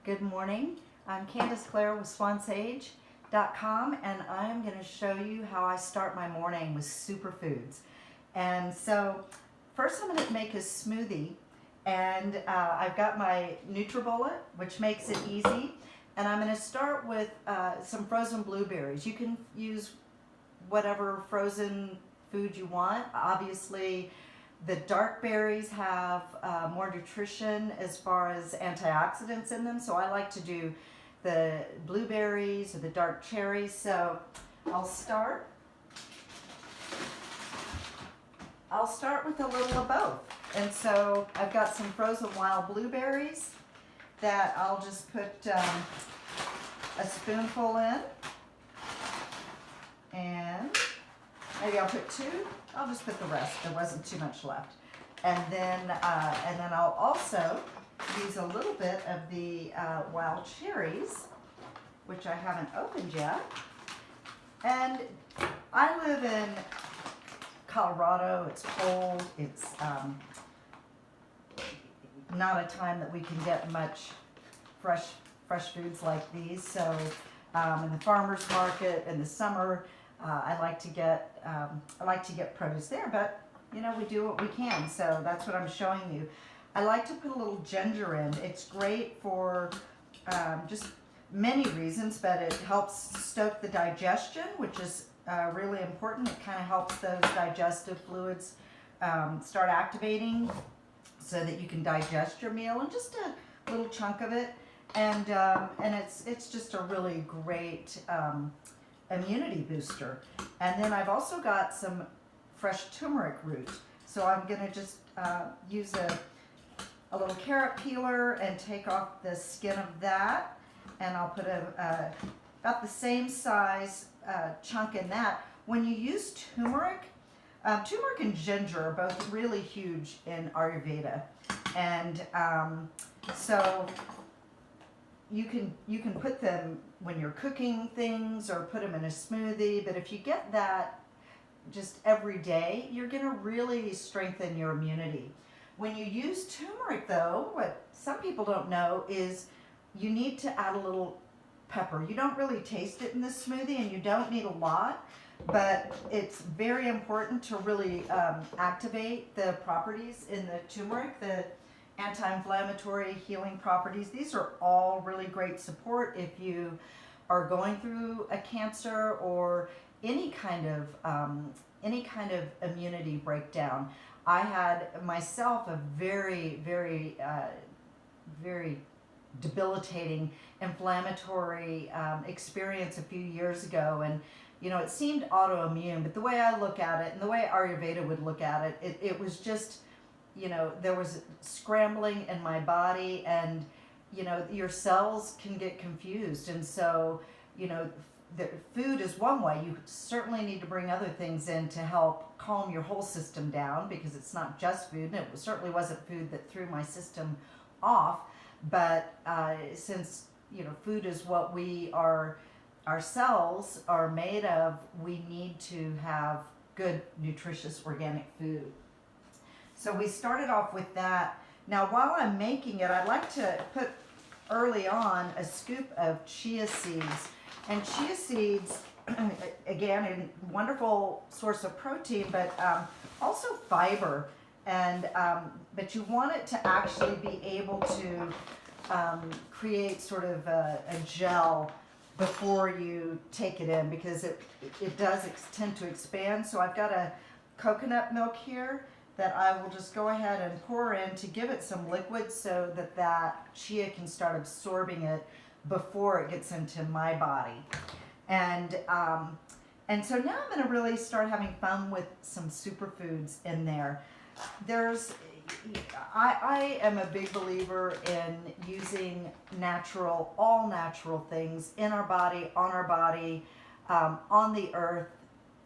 Good morning. I'm Candace Clare with SwanSage.com, and I'm going to show you how I start my morning with superfoods. And so first I'm going to make a smoothie, and I've got my NutriBullet, which makes it easy. And I'm going to start with some frozen blueberries. You can use whatever frozen food you want. Obviously, the dark berries have more nutrition as far as antioxidants in them, so I like to do the blueberries or the dark cherries. So I'll start with a little of both. And so I've got some frozen wild blueberries that I'll just put a spoonful in, and maybe I'll put 2. I'll just put the rest. There wasn't too much left. And then I'll also use a little bit of the wild cherries, which I haven't opened yet. And I live in Colorado. It's cold. It's not a time that we can get much fresh foods like these. So in the farmer's market in the summer, I like to get produce there, but you know, we do what we can, so that's what I'm showing you. I like to put a little ginger in. It's great for just many reasons, but it helps stoke the digestion, which is really important. It kind of helps those digestive fluids start activating so that you can digest your meal in just a little chunk of it, and it's just a really great immunity booster. And then I've also got some fresh turmeric root. So I'm going to just use a little carrot peeler and take off the skin of that. And I'll put about the same size chunk in that. When you use turmeric and ginger are both really huge in Ayurveda. And so you can put them when you're cooking things or put them in a smoothie, but if you get that just every day, you're going to really strengthen your immunity. When you use turmeric, though, what some people don't know is you need to add a little pepper. You don't really taste it in this smoothie, and you don't need a lot, but it's very important to really activate the properties in the turmeric, the anti-inflammatory, healing properties. These are all really great support if you are going through a cancer or any kind of immunity breakdown. I had myself a very debilitating inflammatory experience a few years ago, and you know, it seemed autoimmune, but the way I look at it and the way Ayurveda would look at it, it was just, you know, there was scrambling in my body, and you know, your cells can get confused. And so, you know, the food is one way. You certainly need to bring other things in to help calm your whole system down, because it's not just food, and it certainly wasn't food that threw my system off. But since, you know, food is what our cells are made of, we need to have good, nutritious, organic food. So we started off with that. Now, while I'm making it, I'd like to put early on a scoop of chia seeds. And chia seeds, again, a wonderful source of protein, but also fiber. And but you want it to actually be able to create sort of a gel before you take it in, because it does tend to expand. So I've got a coconut milk here that I will just go ahead and pour in to give it some liquid so that that chia can start absorbing it before it gets into my body. And so now I'm going to really start having fun with some superfoods in there. I am a big believer in using all natural things in our body, on our body, on the earth.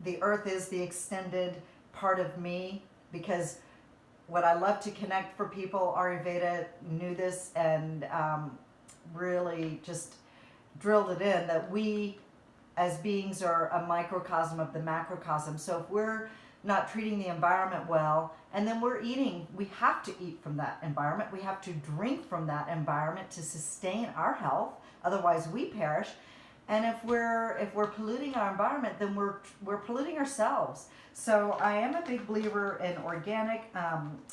The earth is the extended part of me, because what I love to connect for people, Ayurveda knew this and really just drilled it in, that we as beings are a microcosm of the macrocosm. So if we're not treating the environment well, and then we have to eat from that environment. We have to drink from that environment to sustain our health. Otherwise, we perish. And if we're polluting our environment, then we're polluting ourselves. So I am a big believer in organic.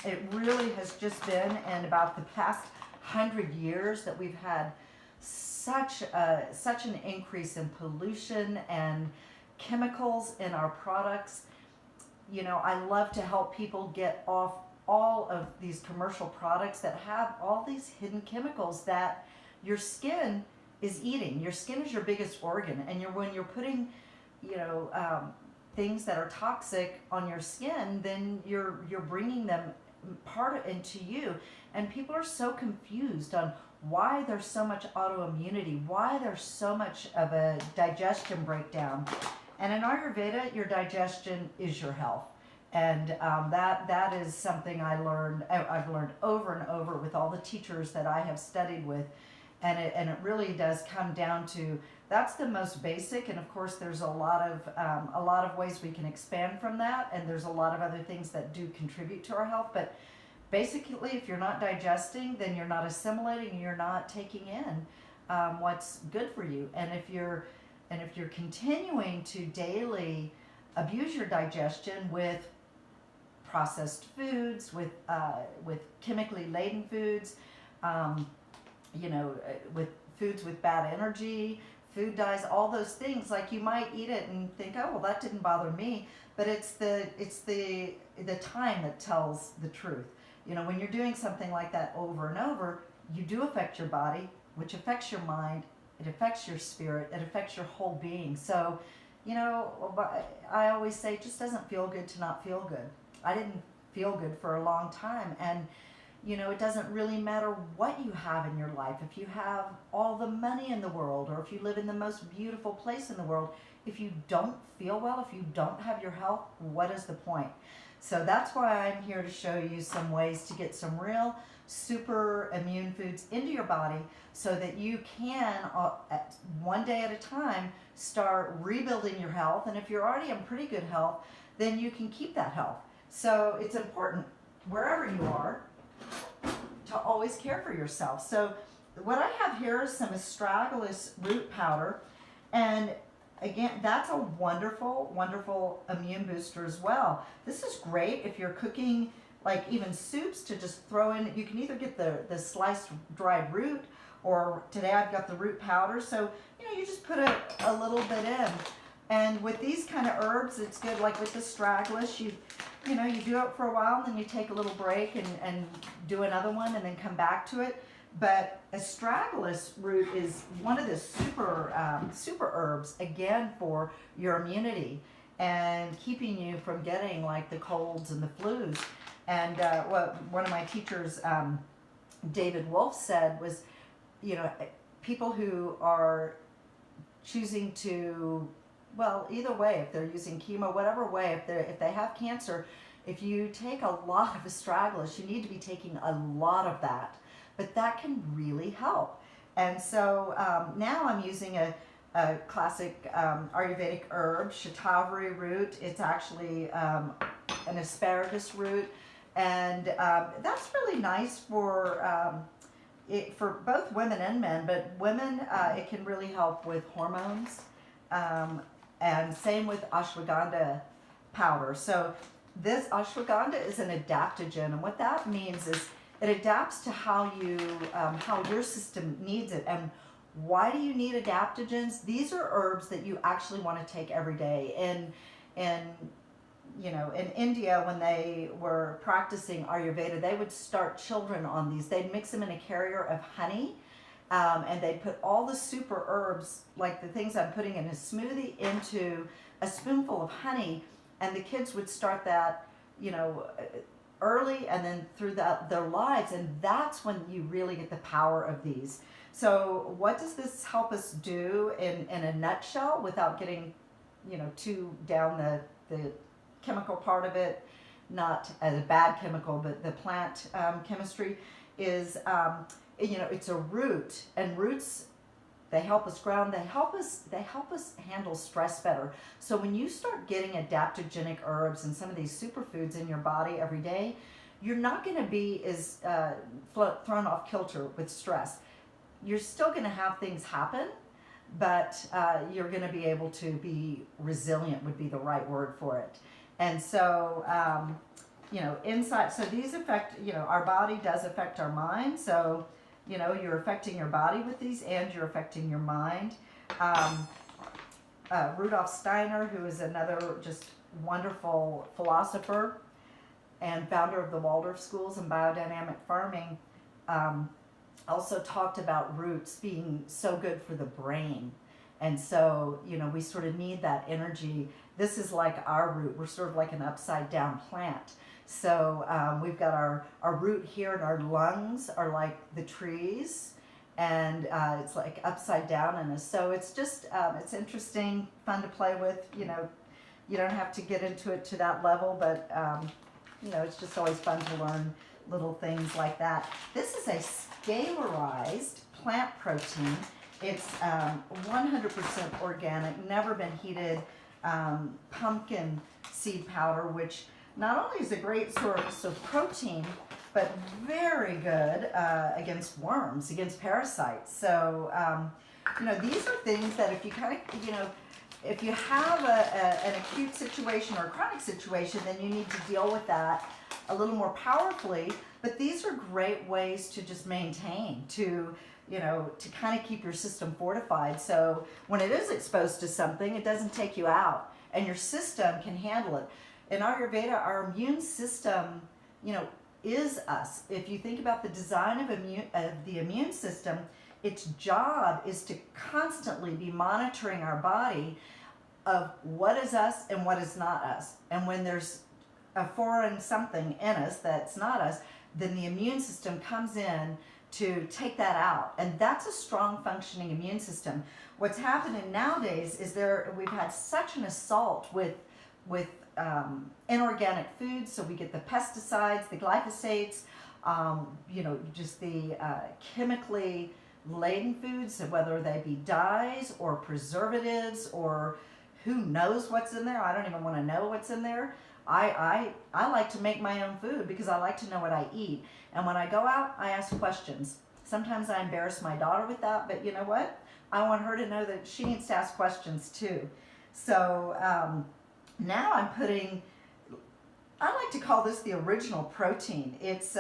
It really has just been in about the past 100 years that we've had such an increase in pollution and chemicals in our products. You know, I love to help people get off all of these commercial products that have all these hidden chemicals that your skin is eating. Your skin is your biggest organ, and when you're putting, things that are toxic on your skin, then you're bringing them into you. And people are so confused on why there's so much autoimmunity, why there's so much of a digestion breakdown. And in Ayurveda, your digestion is your health. And that is something I've learned over and over with all the teachers that I have studied with. And it really does come down to, that's the most basic. And of course, there's a lot of ways we can expand from that. And there's a lot of other things that do contribute to our health. But basically, if you're not digesting, then you're not assimilating, you're not taking in what's good for you. And if you're continuing to daily abuse your digestion with processed foods, with chemically laden foods, with foods with bad energy, food dyes, all those things, like you might eat it and think, oh, well, that didn't bother me, but it's the time that tells the truth. When you're doing something like that over and over, you do affect your body, which affects your mind, it affects your spirit, it affects your whole being. So, I always say it just doesn't feel good to not feel good. I didn't feel good for a long time, and it doesn't really matter what you have in your life. If you have all the money in the world, or if you live in the most beautiful place in the world, if you don't feel well, if you don't have your health, what is the point? So that's why I'm here to show you some ways to get some real super immune foods into your body so that you can, one day at a time, start rebuilding your health. And if you're already in pretty good health, then you can keep that health. So it's important, wherever you are, to always care for yourself. So what I have here is some astragalus root powder, and again, that's a wonderful, wonderful immune booster as well. This is great if you're cooking, like even soups, to just throw in. You can either get the sliced dried root, or today I've got the root powder. So, you just put a little bit in. And with these kind of herbs, it's good, like with the astragalus, you do it for a while, and then you take a little break and do another one and then come back to it. But astragalus root is one of the super herbs, again, for your immunity and keeping you from getting like the colds and the flus. And what one of my teachers, David Wolf, said was, people who are choosing to, well, either way, if they're using chemo, whatever way, if they have cancer, if you take a lot of astragalus, you need to be taking a lot of that. But that can really help. And so now I'm using a classic Ayurvedic herb, shatavari root. It's actually an asparagus root. And that's really nice for both women and men. But women, it can really help with hormones. And same with ashwagandha powder. So this ashwagandha is an adaptogen. And what that means is it adapts to how your system needs it. And why do you need adaptogens? These are herbs that you actually want to take every day. In India, when they were practicing Ayurveda, they would start children on these. They'd mix them in a carrier of honey, and they'd put all the super herbs, like the things I'm putting in a smoothie, into a spoonful of honey, and the kids would start that, early and then through their lives, and that's when you really get the power of these. So what does this help us do in a nutshell, without getting too down the chemical part of it, not as a bad chemical, but the plant chemistry is it's a root, and roots They help us ground. They help us handle stress better. So when you start getting adaptogenic herbs and some of these superfoods in your body every day, you're not going to be as thrown off kilter with stress. You're still going to have things happen, but you're going to be able to be resilient, would be the right word for it. And so, inside, so these affect, our body does affect our mind. So, you're affecting your body with these, and you're affecting your mind. Rudolf Steiner, who is another just wonderful philosopher and founder of the Waldorf schools and biodynamic farming, also talked about roots being so good for the brain. And so, we sort of need that energy. This is like our root. We're sort of like an upside down plant. So we've got our root here, and our lungs are like the trees, and it's like upside down in us. So it's just, it's interesting, fun to play with. You don't have to get into it to that level, but, it's just always fun to learn little things like that. This is a scalarized plant protein. It's 100% organic, never been heated, pumpkin seed powder, which not only is a great source of protein, but very good against worms, against parasites. So, these are things that if you kind of, if you have an acute situation or a chronic situation, then you need to deal with that a little more powerfully. But these are great ways to just maintain, to kind of keep your system fortified. So when it is exposed to something, it doesn't take you out, and your system can handle it. In Ayurveda, our immune system, is us. If you think about the design of the immune system, its job is to constantly be monitoring our body of what is us and what is not us. And when there's a foreign something in us that's not us, then the immune system comes in to take that out. And that's a strong functioning immune system. What's happening nowadays is we've had such an assault with inorganic foods. So we get the pesticides, the glyphosates, just the chemically laden foods, whether they be dyes or preservatives or who knows what's in there. I don't even want to know what's in there. I like to make my own food because I like to know what I eat. And when I go out, I ask questions. Sometimes I embarrass my daughter with that, but you know what? I want her to know that she needs to ask questions too. So now I'm putting, I like to call this the original protein. It's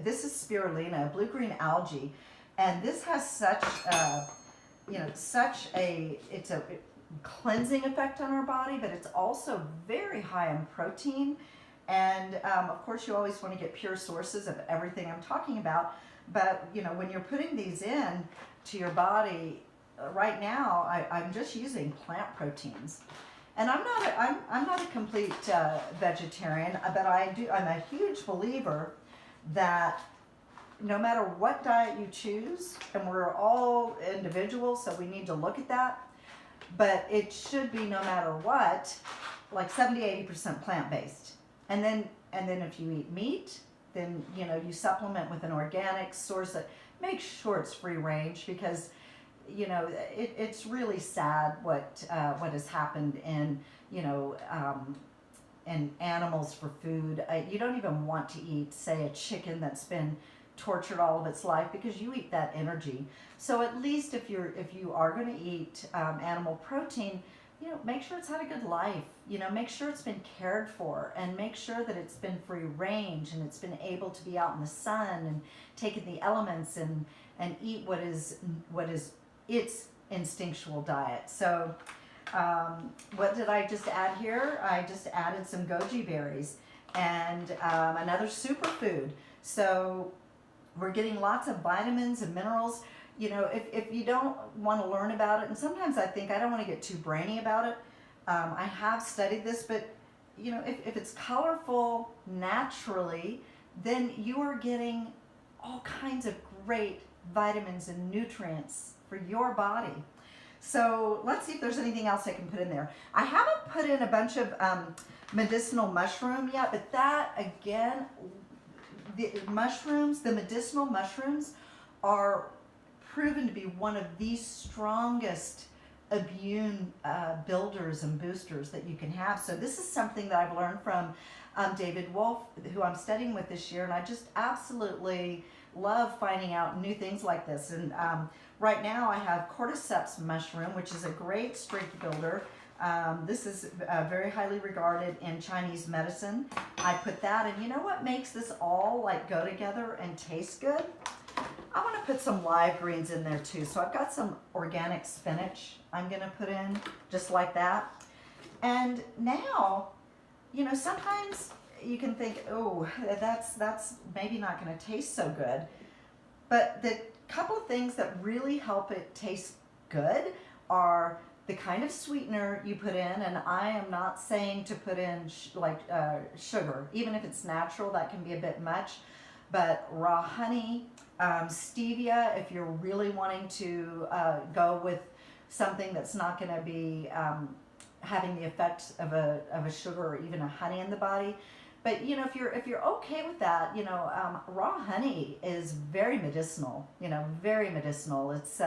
this is spirulina, blue-green algae, and this has such it's a cleansing effect on our body, but it's also very high in protein. And of course, you always want to get pure sources of everything I'm talking about. But when you're putting these in to your body, right now I'm just using plant proteins. And I'm not a complete vegetarian, but I'm a huge believer that no matter what diet you choose, and we're all individuals, so we need to look at that, but it should be, no matter what, like 70-80% plant-based. And then if you eat meat, then you supplement with an organic source that makes sure it's free range, because it's really sad what has happened in in animals for food. You don't even want to eat, say, a chicken that's been tortured all of its life, because you eat that energy. So at least if you are going to eat animal protein, make sure it's had a good life. Make sure it's been cared for, and make sure that it's been free range and it's been able to be out in the sun and taken the elements and eat what is its instinctual diet. So what did I just add here? I just added some goji berries and another superfood. So we're getting lots of vitamins and minerals. If you don't want to learn about it, and sometimes I think I don't want to get too brainy about it. I have studied this, but if it's colorful naturally, then you are getting all kinds of great vitamins and nutrients for your body. So let's see if there's anything else I can put in there. I haven't put in a bunch of medicinal mushroom yet, but that, again, the medicinal mushrooms are proven to be one of the strongest immune builders and boosters that you can have. So this is something that I've learned from David Wolf, who I'm studying with this year, and I just absolutely love finding out new things like this. And right now I have cordyceps mushroom, which is a great strength builder. This is very highly regarded in Chinese medicine. I put that, and you know what makes this all like go together and taste good? I want to put some live greens in there too. So I've got some organic spinach I'm going to put in just like that. And now, you know, sometimes you can think, oh, that's maybe not going to taste so good. But the couple of things that really help it taste good are the kind of sweetener you put in, and I am not saying to put in sugar. Even if it's natural, that can be a bit much. But raw honey, stevia, if you're really wanting to go with something that's not going to be having the effects of a sugar or even a honey in the body. But you know, if you're okay with that, you know, raw honey is very medicinal. You know, very medicinal. It's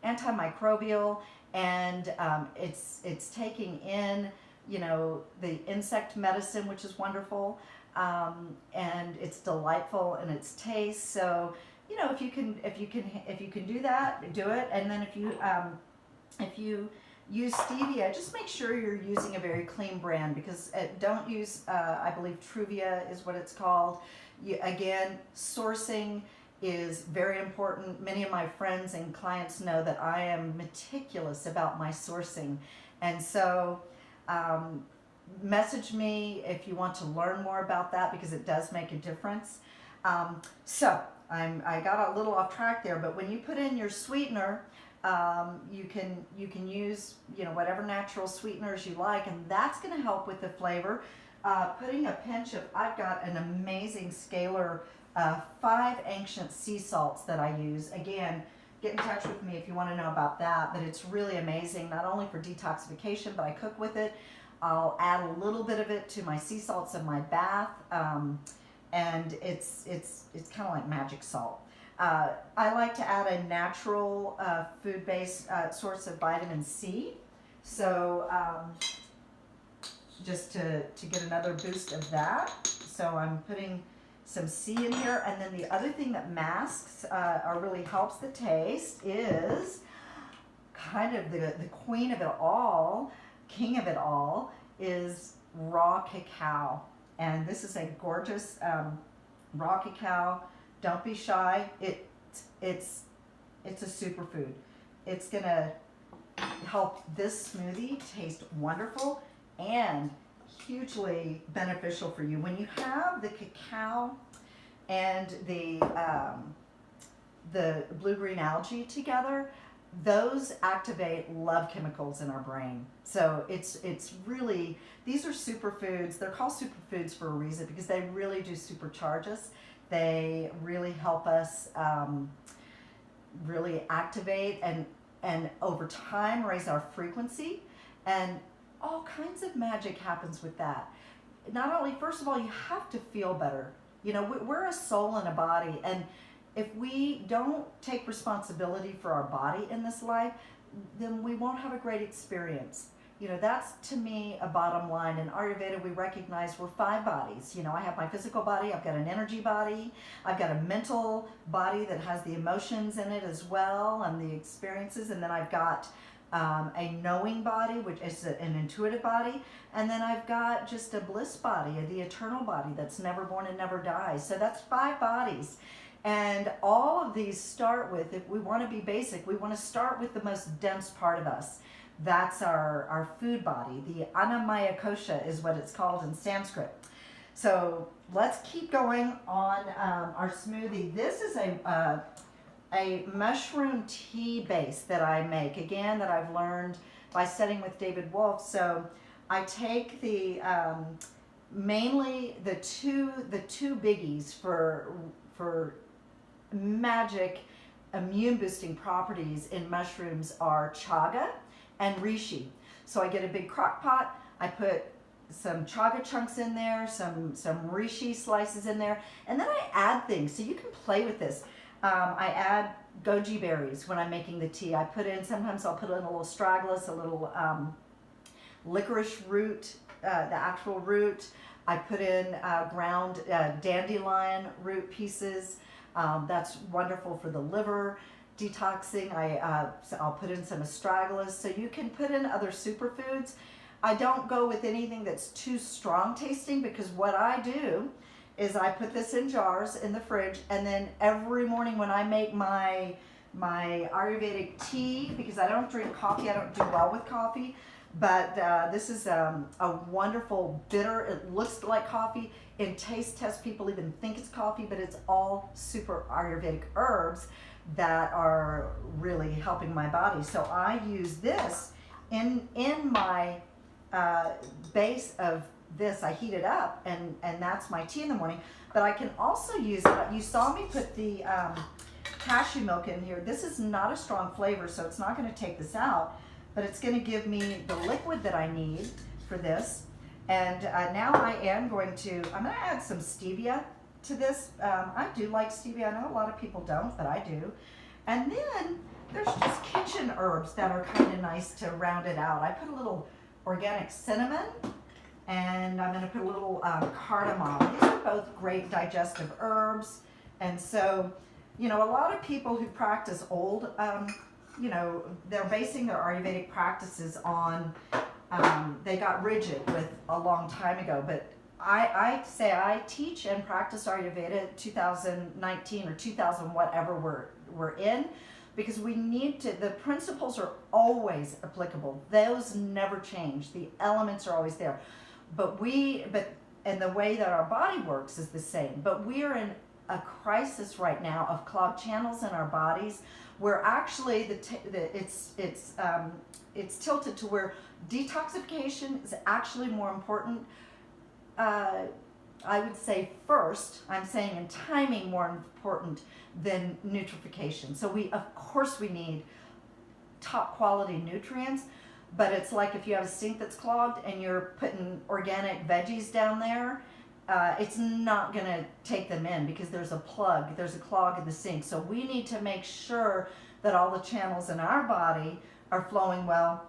antimicrobial, and it's taking in, you know, the insect medicine, which is wonderful, and it's delightful in its taste. So you know, if you can do that, do it. And then if you use stevia, just make sure you're using a very clean brand, because don't use, I believe Truvia is what it's called. Again, sourcing is very important. Many of my friends and clients know that I am meticulous about my sourcing. And so message me if you want to learn more about that, because it does make a difference. So I got a little off track there, but when you put in your sweetener, you can use, you know, whatever natural sweeteners you like, and that's going to help with the flavor. Putting a pinch of, I've got an amazing scalar 5 ancient sea salts that I use. Again, get in touch with me if you want to know about that, but it's really amazing, not only for detoxification, but I cook with it. I'll add a little bit of it to my sea salts in my bath, and it's kind of like magic salt. I like to add a natural food-based source of vitamin C, so just to get another boost of that. So I'm putting some C in here, and then the other thing that masks or really helps the taste is kind of the queen of it all, king of it all, is raw cacao. And this is a gorgeous raw cacao. Don't be shy. It's a superfood. It's gonna help this smoothie taste wonderful and hugely beneficial for you. When you have the cacao and the blue-green algae together, those activate love chemicals in our brain. So it's really, these are superfoods. They're called superfoods for a reason, because they really do supercharge us. They really help us really activate and over time raise our frequency, and all kinds of magic happens with that. Not only, first of all, you have to feel better. You know, we're a soul and a body, and if we don't take responsibility for our body in this life, then we won't have a great experience. You know, that's to me a bottom line. In Ayurveda, we recognize we're 5 bodies. You know, I have my physical body, I've got an energy body, I've got a mental body that has the emotions in it as well and the experiences, and then I've got a knowing body, which is an intuitive body, and then I've got just a bliss body, the eternal body that's never born and never dies. So that's 5 bodies. And all of these start with, if we want to be basic, we want to start with the most dense part of us. That's our food body. The Annamaya Kosha is what it's called in Sanskrit. So let's keep going on our smoothie. This is a mushroom tea base that I make, again, that I've learned by studying with David Wolf. So I take the mainly the two biggies for magic immune boosting properties in mushrooms are chaga and reishi. So I get a big crock pot, I put some chaga chunks in there, some reishi slices in there, and then I add things. So you can play with this. I add goji berries when I'm making the tea. Sometimes I'll put in a little astragalus, a little licorice root, the actual root. I put in ground dandelion root pieces. That's wonderful for the liver detoxing. I'll put in some astragalus. So you can put in other superfoods. I don't go with anything that's too strong tasting, because what I do is I put this in jars in the fridge, and then every morning when I make my Ayurvedic tea, because I don't drink coffee, I don't do well with coffee, but this is a wonderful bitter. It looks like coffee. In taste test, people even think it's coffee, but it's all super Ayurvedic herbs that are really helping my body. So I use this in my base of this. I heat it up, and that's my tea in the morning. But I can also use it. You saw me put the cashew milk in here. This is not a strong flavor, so it's not going to take this out, but it's going to give me the liquid that I need for this. And now I'm going to add some stevia to this. I do like stevia. I know a lot of people don't, but I do. And then there's just kitchen herbs that are kind of nice to round it out. I put a little organic cinnamon, and I'm going to put a little cardamom. These are both great digestive herbs. And so, a lot of people who practice old, they're basing their Ayurvedic practices on, they got rigid with a long time ago. But I say I teach and practice Ayurveda 2019 or 2000, whatever we're in, because we need to, the principles are always applicable. Those never change. The elements are always there. And the way that our body works is the same. But we are in a crisis right now of clogged channels in our bodies, where actually it's tilted to where detoxification is actually more important. I would say first, I'm saying in timing, more important than nutrification. So of course we need top quality nutrients, but it's like if you have a sink that's clogged and you're putting organic veggies down there, it's not going to take them in, because there's a clog in the sink. So we need to make sure that all the channels in our body are flowing well.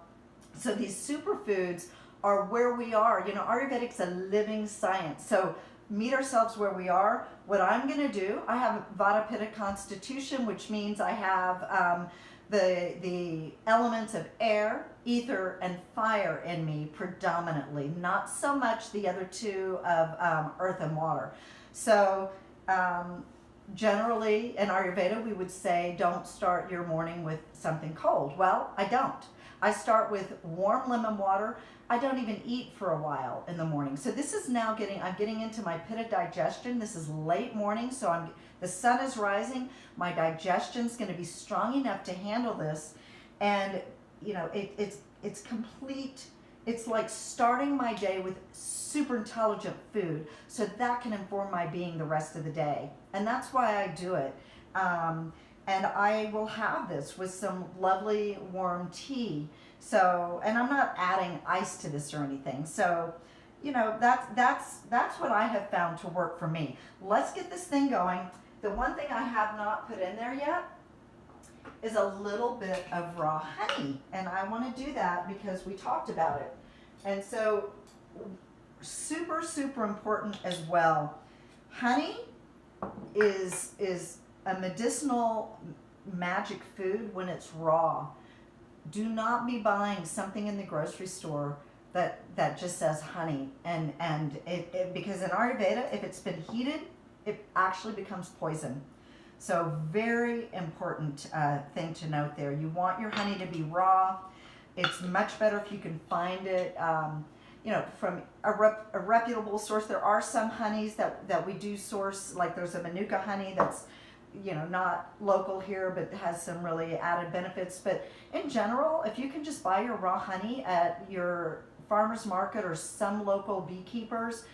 So these superfoods are where we are. Ayurvedic's a living science. So meet ourselves where we are. What I'm going to do, I have a Vata Pitta constitution, which means I have the elements of air, ether, and fire in me predominantly, not so much the other two of earth and water. So generally in Ayurveda, we would say don't start your morning with something cold. Well, I don't. I start with warm lemon water. I don't even eat for a while in the morning. So this is now I'm getting into my Pitta digestion. This is late morning, so the sun is rising. My digestion's going to be strong enough to handle this, and it's complete. It's like starting my day with super intelligent food, so that can inform my being the rest of the day, and that's why I do it. And I will have this with some lovely warm tea. So, and I'm not adding ice to this or anything. So, that's what I have found to work for me. Let's get this thing going. The one thing I have not put in there yet is a little bit of raw honey. And I want to do that because we talked about it. And so, super, super important as well. Honey is a medicinal magic food when it's raw. Do not be buying something in the grocery store that just says honey, and because in Ayurveda, if it's been heated, it actually becomes poison. So very important thing to note there. You want your honey to be raw. It's much better if you can find it from a reputable source. There are some honeys that we do source, like there's a Manuka honey that's not local here, but has some really added benefits. But in general, if you can just buy your raw honey at your farmer's market or some local beekeepers,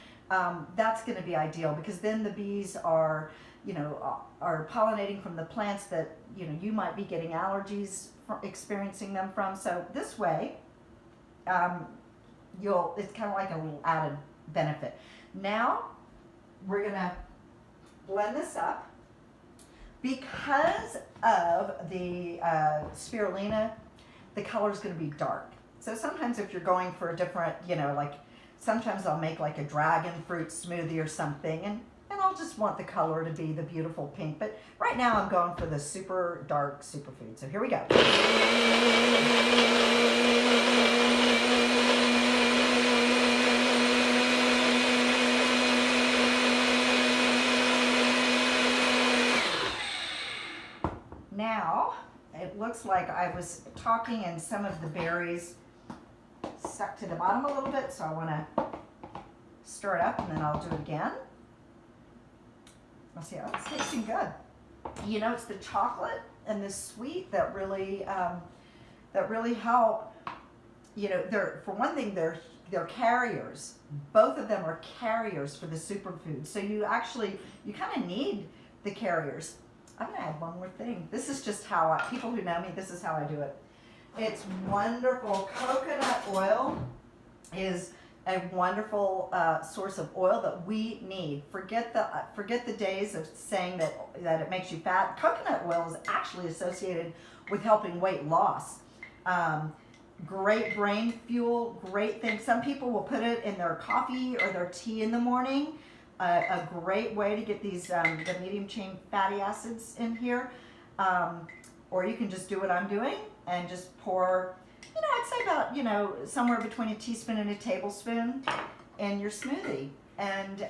that's going to be ideal, because then the bees are pollinating from the plants that you might be getting allergies from experiencing them from. So this way, it's kind of like a little added benefit. Now we're going to blend this up. Because of the spirulina, the color is going to be dark. So sometimes if you're going for a different, like sometimes I'll make like a dragon fruit smoothie or something, and I'll just want the color to be the beautiful pink. But right now I'm going for the super dark superfood. So here we go. Now, it looks like I was talking and some of the berries stuck to the bottom a little bit, so I want to stir it up and then I'll do it again. Let's see, oh, it's tasting good. It's the chocolate and the sweet that really help. For one thing, they're carriers. Both of them are carriers for the superfood. So you kind of need the carriers. I'm going to add one more thing. This is just how people who know me, this is how I do it. It's wonderful. Coconut oil is a wonderful source of oil that we need. Forget the days of saying that it makes you fat. Coconut oil is actually associated with helping weight loss. Great brain fuel, great thing. Some people will put it in their coffee or their tea in the morning. A great way to get these the medium chain fatty acids in here. Or you can just do what I'm doing and just pour, I'd say about, somewhere between a teaspoon and a tablespoon in your smoothie. And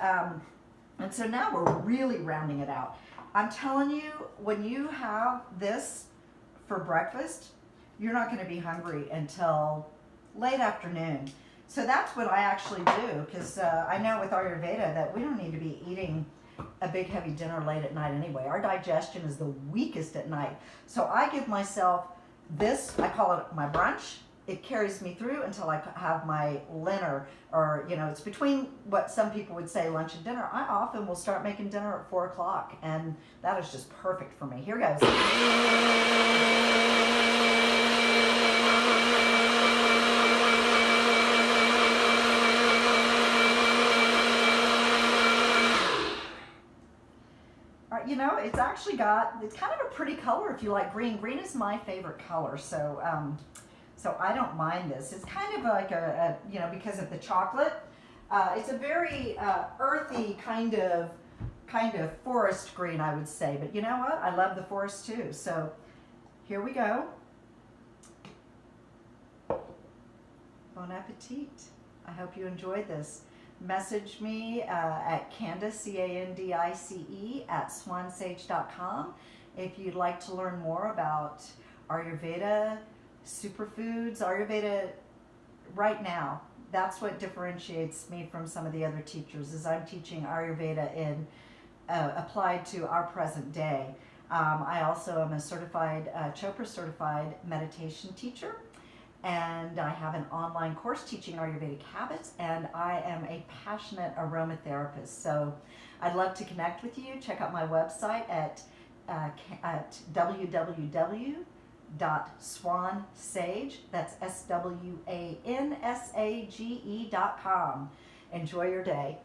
so now we're really rounding it out. I'm telling you, when you have this for breakfast, you're not going to be hungry until late afternoon. So that's what I actually do, because I know with Ayurveda that we don't need to be eating a big heavy dinner late at night anyway. Our digestion is the weakest at night. So I give myself this, I call it my brunch. It carries me through until I have my dinner, or it's between what some people would say lunch and dinner. I often will start making dinner at 4 o'clock, and that is just perfect for me. Here goes. It's actually it's kind of a pretty color if you like green. Green is my favorite color, so I don't mind this. It's kind of like because of the chocolate. It's a very earthy kind of forest green, I would say. But you know what? I love the forest too. So here we go. Bon appetit. I hope you enjoyed this. Message me at Candice, Candice, at swansage.com if you'd like to learn more about Ayurveda, superfoods, Ayurveda right now. That's what differentiates me from some of the other teachers, is I'm teaching Ayurveda applied to our present day. I also am a Chopra certified meditation teacher. And I have an online course teaching Ayurvedic habits, and I am a passionate aromatherapist. So I'd love to connect with you. Check out my website at www.swansage, that's SWANSAGE.com. Enjoy your day.